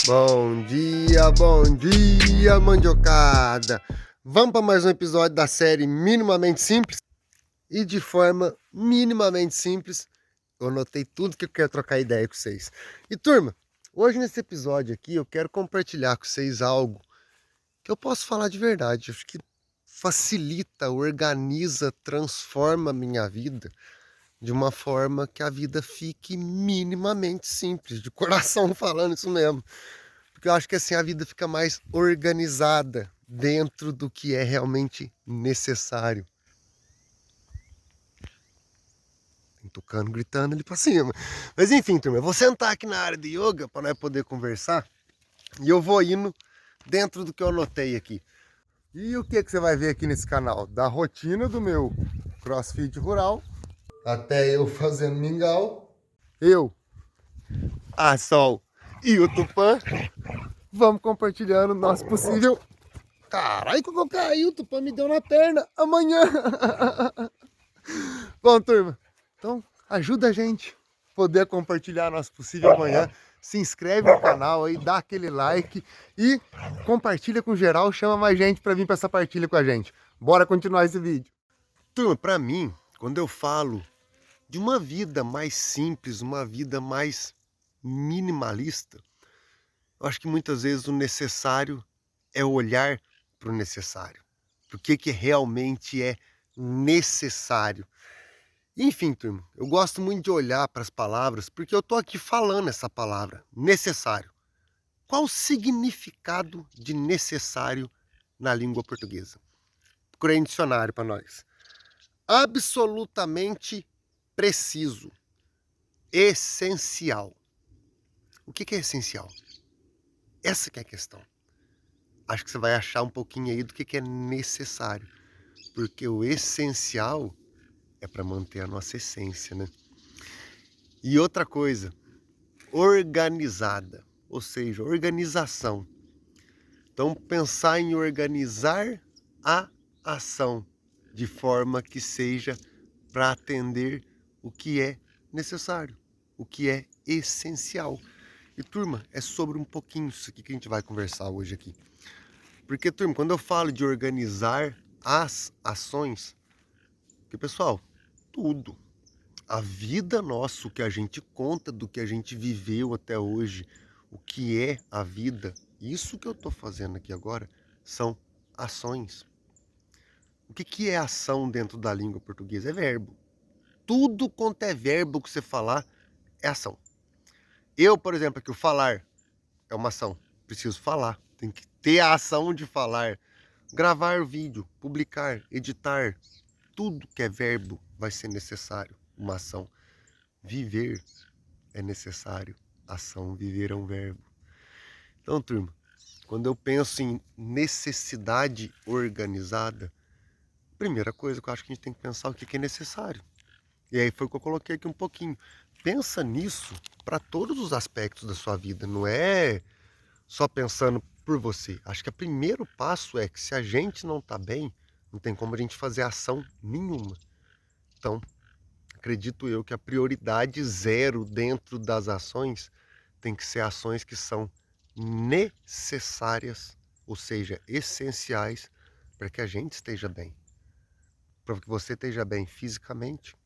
Bom dia, mandiocada! Vamos para mais um episódio da série Minimamente Simples. E de forma minimamente simples, eu anotei tudo que eu quero trocar ideia com vocês. E turma, hoje nesse episódio aqui eu quero compartilhar com vocês algo que eu posso falar de verdade. Acho que facilita, organiza, transforma a minha vida de uma forma que a vida fique minimamente simples, de coração falando isso mesmo. Porque eu acho que assim a vida fica mais organizada dentro do que é realmente necessário. Tem tucano gritando ali pra cima. Mas enfim, turma, eu vou sentar aqui na área de yoga para nós poder conversar. E eu vou indo dentro do que eu anotei aqui. E o que você vai ver aqui nesse canal? Da rotina do meu CrossFit rural, até eu fazendo mingau, eu, a Sol e o Tupã, vamos compartilhando o nosso possível. Caralho, que eu vou cair, o Tupã me deu na perna amanhã. Bom, turma, então ajuda a gente a poder compartilhar nosso possível amanhã. Se inscreve no canal aí, dá aquele like e compartilha com geral, chama mais gente para vir para essa partilha com a gente. Bora continuar esse vídeo. Turma, para mim, quando eu falo de uma vida mais simples, uma vida mais minimalista, eu acho que muitas vezes o necessário é olhar para o necessário. Para o que realmente é necessário. Enfim, turma, eu gosto muito de olhar para as palavras porque eu estou aqui falando essa palavra, necessário. Qual o significado de necessário na língua portuguesa? Procurei um dicionário para nós. Absolutamente preciso. Essencial. O que é essencial? Essa que é a questão. Acho que você vai achar um pouquinho aí do que é necessário. Porque o essencial é para manter a nossa essência, né? E outra coisa, organizada, ou seja, organização. Então, pensar em organizar a ação de forma que seja para atender o que é necessário, o que é essencial. E, turma, é sobre um pouquinho isso aqui que a gente vai conversar hoje aqui. Porque, turma, quando eu falo de organizar as ações, porque, pessoal, tudo, a vida nossa, o que a gente conta do que a gente viveu até hoje, o que é a vida, isso que eu estou fazendo aqui agora são ações. O que é ação dentro da língua portuguesa? É verbo. Tudo quanto é verbo que você falar é ação. Eu, por exemplo, aqui o falar é uma ação. Preciso falar. Tem que ter a ação de falar. Gravar vídeo, publicar, editar. Tudo que é verbo vai ser necessário uma ação. Viver é necessário ação. Viver é um verbo. Então, turma, quando eu penso em necessidade organizada, primeira coisa que eu acho que a gente tem que pensar o que é necessário. E aí foi o que eu coloquei aqui um pouquinho. Pensa nisso para todos os aspectos da sua vida, não é só pensando por você. Acho que o primeiro passo é que se a gente não está bem, não tem como a gente fazer ação nenhuma. Então, acredito eu que a prioridade zero dentro das ações tem que ser ações que são necessárias, ou seja, essenciais para que a gente esteja bem. Para que você esteja bem fisicamente,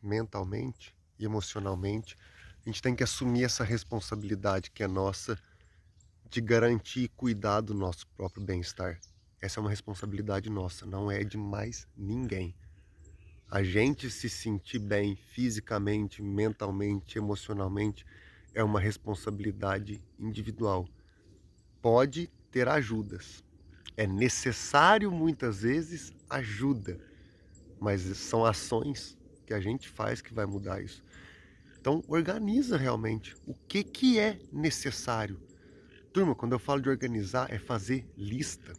mentalmente e emocionalmente, a gente tem que assumir essa responsabilidade que é nossa de garantir e cuidar do nosso próprio bem-estar. Essa é uma responsabilidade nossa, não é de mais ninguém. A gente se sentir bem fisicamente, mentalmente, emocionalmente é uma responsabilidade individual. Pode ter ajudas. É necessário muitas vezes ajuda, mas são ações que a gente faz que vai mudar isso. Então, organiza realmente o que é necessário. Turma, quando eu falo de organizar, é fazer lista.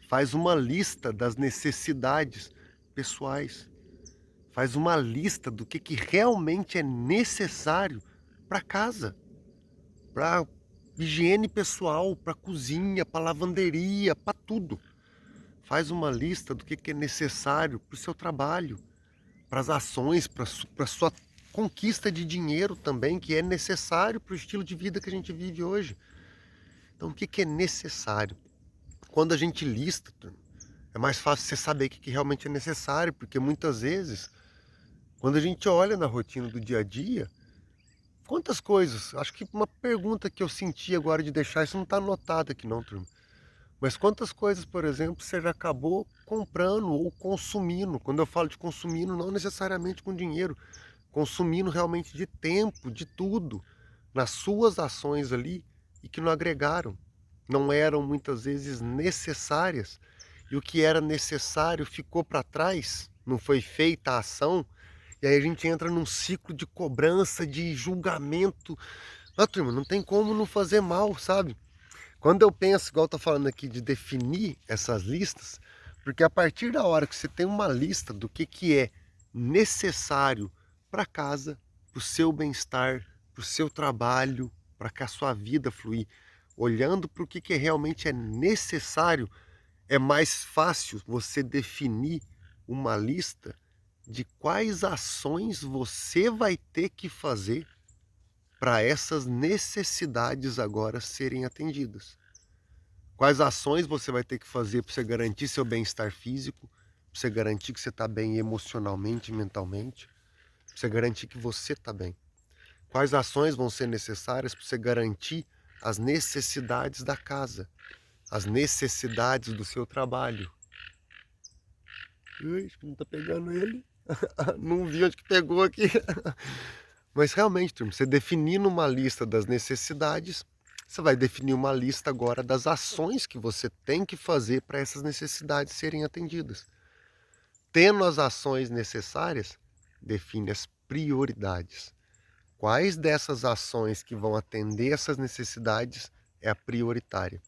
Faz uma lista das necessidades pessoais. Faz uma lista do que realmente é necessário para casa, para higiene pessoal, para cozinha, para lavanderia, para tudo. Faz uma lista do que é necessário para o seu trabalho, para as ações, para a sua conquista de dinheiro também, que é necessário para o estilo de vida que a gente vive hoje. Então, o que que é necessário? Quando a gente lista, turma, é mais fácil você saber o que que realmente é necessário, porque muitas vezes, quando a gente olha na rotina do dia a dia, quantas coisas, acho que uma pergunta que eu senti agora de deixar, isso não está anotado aqui não, turma, mas quantas coisas, por exemplo, você já acabou comprando ou consumindo? Quando eu falo de consumindo, não necessariamente com dinheiro, consumindo realmente de tempo, de tudo, nas suas ações ali e que não agregaram, não eram muitas vezes necessárias, e o que era necessário ficou para trás, não foi feita a ação, e aí a gente entra num ciclo de cobrança, de julgamento. Ah, turma, não tem como não fazer mal, sabe? Quando eu penso, igual eu tô falando aqui, de definir essas listas, porque a partir da hora que você tem uma lista do que é necessário para casa, para o seu bem-estar, para o seu trabalho, para que a sua vida fluir, olhando para o que realmente é necessário, é mais fácil você definir uma lista de quais ações você vai ter que fazer para essas necessidades agora serem atendidas. Quais ações você vai ter que fazer para você garantir seu bem-estar físico, para você garantir que você está bem emocionalmente e mentalmente, para você garantir que você está bem. Quais ações vão ser necessárias para você garantir as necessidades da casa, as necessidades do seu trabalho. Ui, acho que não está pegando ele. Não vi onde que pegou aqui. Mas realmente, turma, você definindo uma lista das necessidades, você vai definir uma lista agora das ações que você tem que fazer para essas necessidades serem atendidas. Tendo as ações necessárias, define as prioridades. Quais dessas ações que vão atender essas necessidades é a prioritária?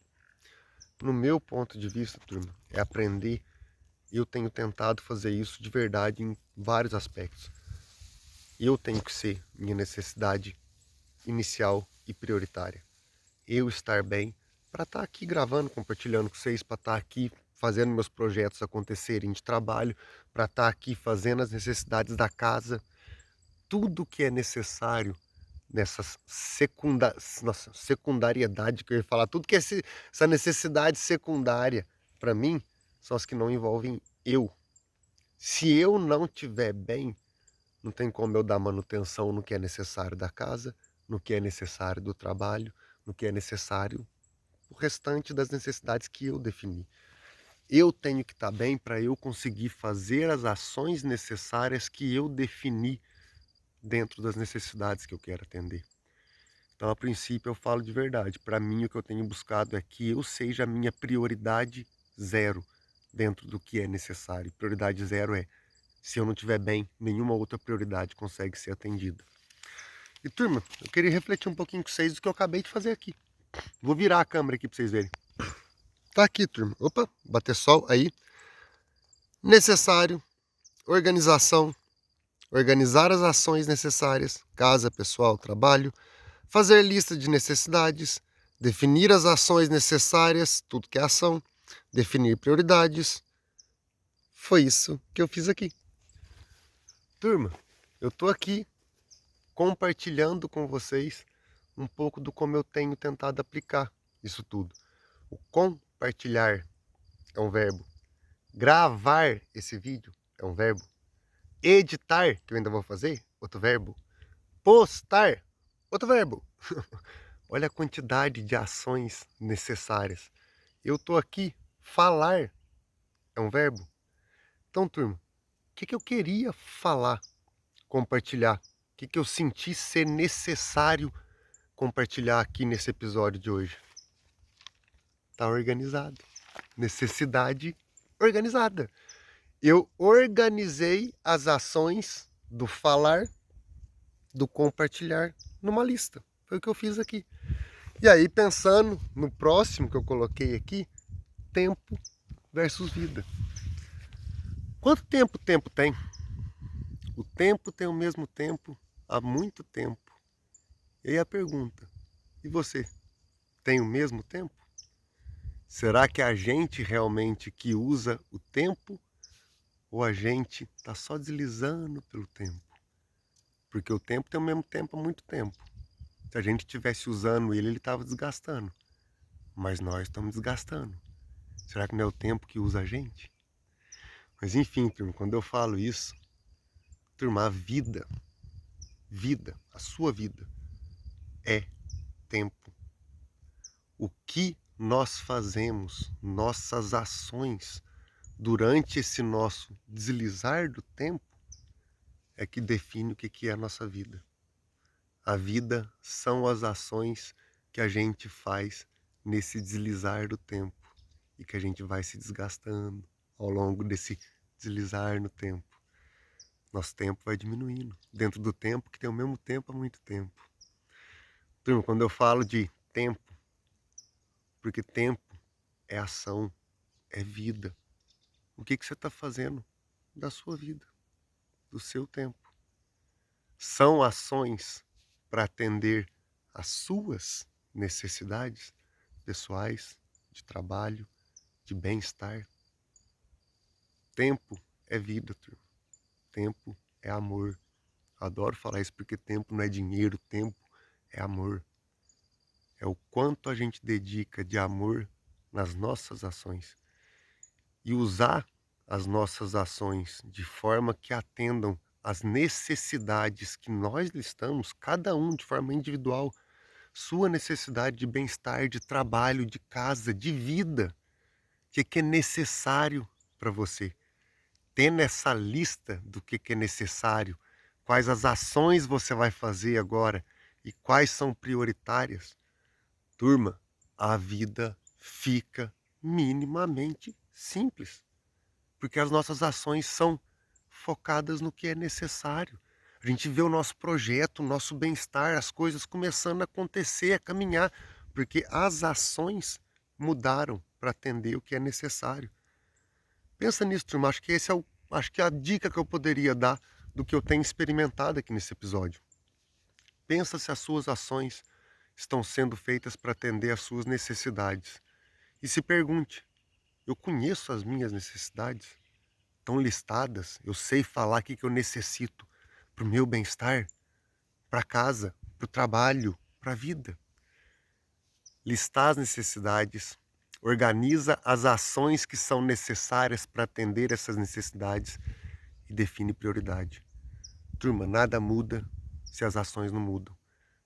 No meu ponto de vista, turma, é aprender. Eu tenho tentado fazer isso de verdade em vários aspectos. Eu tenho que ser minha necessidade inicial e prioritária. Eu estar bem para estar aqui gravando, compartilhando com vocês, para estar aqui fazendo meus projetos acontecerem de trabalho, para estar aqui fazendo as necessidades da casa, tudo que é necessário nessa secundariedade que eu ia falar, tudo que é essa necessidade secundária para mim são as que não envolvem eu. Se eu não estiver bem, não tem como eu dar manutenção no que é necessário da casa, no que é necessário do trabalho, no que é necessário o restante das necessidades que eu defini. Eu tenho que estar bem para eu conseguir fazer as ações necessárias que eu defini dentro das necessidades que eu quero atender. Então, a princípio, eu falo de verdade. Para mim, o que eu tenho buscado é que eu seja a minha prioridade zero dentro do que é necessário. Prioridade zero é, se eu não estiver bem, nenhuma outra prioridade consegue ser atendida. E turma, eu queria refletir um pouquinho com vocês do que eu acabei de fazer aqui. Vou virar a câmera aqui para vocês verem. Tá aqui, turma. Opa, bater sol aí. Necessário, organização, organizar as ações necessárias, casa, pessoal, trabalho, fazer lista de necessidades, definir as ações necessárias, tudo que é ação, definir prioridades. Foi isso que eu fiz aqui. Turma, eu tô aqui compartilhando com vocês um pouco do como eu tenho tentado aplicar isso tudo. O compartilhar é um verbo. Gravar esse vídeo é um verbo. Editar, que eu ainda vou fazer, outro verbo. Postar, outro verbo. Olha a quantidade de ações necessárias. Eu tô aqui, falar é um verbo. Então, turma, o que eu queria falar, compartilhar? O que eu senti ser necessário compartilhar aqui nesse episódio de hoje? Tá organizado. Necessidade organizada. Eu organizei as ações do falar, do compartilhar numa lista. Foi o que eu fiz aqui. E aí, pensando no próximo que eu coloquei aqui, tempo versus vida. Quanto tempo o tempo tem? O tempo tem o mesmo tempo há muito tempo. E aí a pergunta, e você? Tem o mesmo tempo? Será que é a gente realmente que usa o tempo? Ou a gente está só deslizando pelo tempo? Porque o tempo tem o mesmo tempo há muito tempo. Se a gente estivesse usando ele, ele estava desgastando. mas nós estamos desgastando. Será que não é o tempo que usa a gente? Mas enfim, turma, quando eu falo isso, turma, a vida, a sua vida, é tempo. O que nós fazemos, nossas ações, durante esse nosso deslizar do tempo, é que define o que é a nossa vida. A vida são as ações que a gente faz nesse deslizar do tempo e que a gente vai se desgastando ao longo desse deslizar no tempo. Nosso tempo vai diminuindo dentro do tempo que tem o mesmo tempo há muito tempo. Turma, quando eu falo de tempo, porque tempo é ação, é vida. O que você está fazendo da sua vida, do seu tempo? São ações para atender às suas necessidades pessoais, de trabalho, de bem-estar. Tempo é vida, turma. Tempo é amor. Adoro falar isso porque tempo não é dinheiro, tempo é amor. É o quanto a gente dedica de amor nas nossas ações. E usar as nossas ações de forma que atendam às necessidades que nós listamos, cada um de forma individual, sua necessidade de bem-estar, de trabalho, de casa, de vida, o que é necessário para você. Tendo essa lista do que é necessário, quais as ações você vai fazer agora e quais são prioritárias, turma, a vida fica minimamente simples. Porque as nossas ações são focadas no que é necessário. A gente vê o nosso projeto, o nosso bem-estar, as coisas começando a acontecer, a caminhar, porque as ações mudaram para atender o que é necessário. Pensa nisso, turma. Acho que acho que é a dica que eu poderia dar do que eu tenho experimentado aqui nesse episódio. Pensa se as suas ações estão sendo feitas para atender às suas necessidades. E se pergunte, eu conheço as minhas necessidades? Estão listadas? Eu sei falar o que eu necessito para o meu bem-estar, para casa, para o trabalho, para a vida. Listar as necessidades, organiza as ações que são necessárias para atender essas necessidades e define prioridade. Turma, nada muda se as ações não mudam.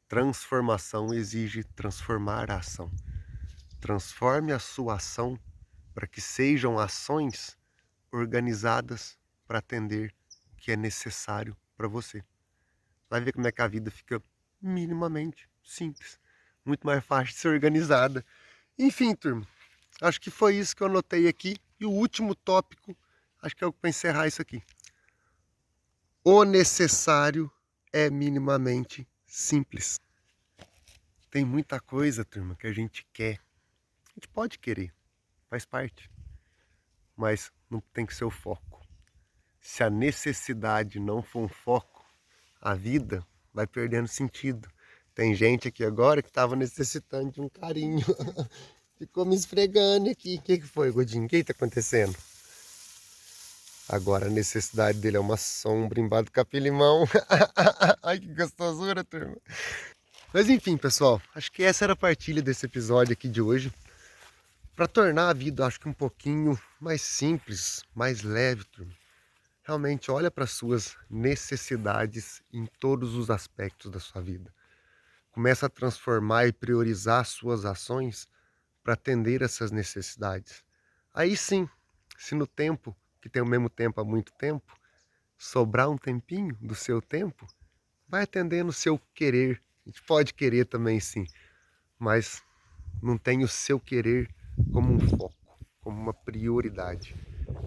Transformação exige transformar a ação. Transforme a sua ação para que sejam ações organizadas para atender o que é necessário para você. Vai ver como é que a vida fica minimamente simples. Muito mais fácil de ser organizada. Enfim, turma, acho que foi isso que eu anotei aqui. E o último tópico, acho que é o para encerrar isso aqui. O necessário é minimamente simples. Tem muita coisa, turma, que a gente quer. A gente pode querer, faz parte. Mas não tem que ser o foco. Se a necessidade não for um foco, a vida vai perdendo sentido. Tem gente aqui agora que estava necessitando de um carinho. Ficou me esfregando aqui. O que foi, Godinho? O que está acontecendo? Agora a necessidade dele é uma sombra embaixo do capim-limão. Ai, que gostosura, turma. Mas enfim, pessoal, acho que essa era a partilha desse episódio aqui de hoje. Para tornar a vida, acho que um pouquinho mais simples, mais leve, turma. Realmente olha para as suas necessidades em todos os aspectos da sua vida. Começa a transformar e priorizar suas ações para atender essas necessidades. Aí sim, se no tempo, que tem o mesmo tempo há muito tempo, sobrar um tempinho do seu tempo, vai atendendo o seu querer. A gente pode querer também sim, mas não tem o seu querer como um foco, como uma prioridade.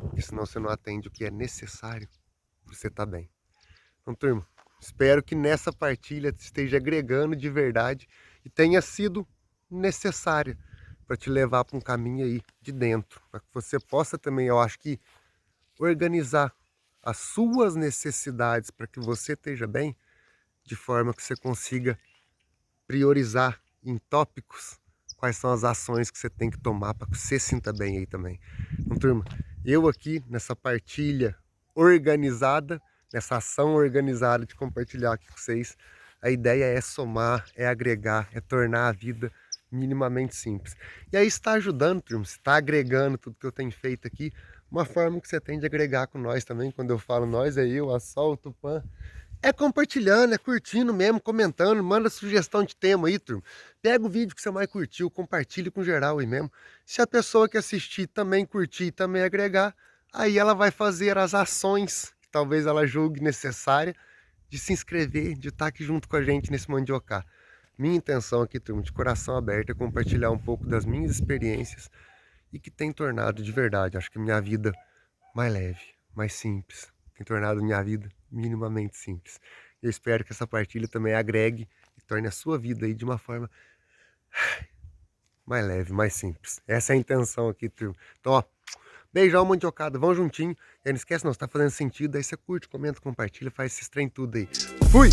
Porque senão você não atende o que é necessário para você estar bem. Então, turma, espero que nessa partilha esteja agregando de verdade e tenha sido necessária para te levar para um caminho aí de dentro, para que você possa também, eu acho que, organizar as suas necessidades para que você esteja bem, de forma que você consiga priorizar em tópicos quais são as ações que você tem que tomar para que você se sinta bem aí também. Então, turma, eu aqui nessa partilha organizada, nessa ação organizada de compartilhar aqui com vocês, a ideia é somar, é agregar, é tornar a vida minimamente simples. E aí está ajudando, turma, está agregando tudo que eu tenho feito aqui, uma forma que você tem de agregar com nós também. Quando eu falo nós, é eu, a Sol, o Tupã. É compartilhando, é curtindo mesmo, comentando, manda sugestão de tema aí, turma. Pega o vídeo que você mais curtiu, compartilhe com geral aí mesmo. Se a pessoa que assistir também curtir e também agregar, aí ela vai fazer as ações que talvez ela julgue necessária de se inscrever, de estar aqui junto com a gente nesse Mandiocar. Minha intenção aqui, turma, de coração aberto, é compartilhar um pouco das minhas experiências e que tem tornado de verdade, acho que minha vida mais leve, mais simples. Tem tornado minha vida minimamente simples. Eu espero que essa partilha também agregue e torne a sua vida aí de uma forma mais leve, mais simples. Essa é a intenção aqui, turma. Então, ó, beijão, Mandiocada, vamos juntinho. E aí não esquece não, se tá fazendo sentido, aí você curte, comenta, compartilha, faz esses trem tudo aí. Fui!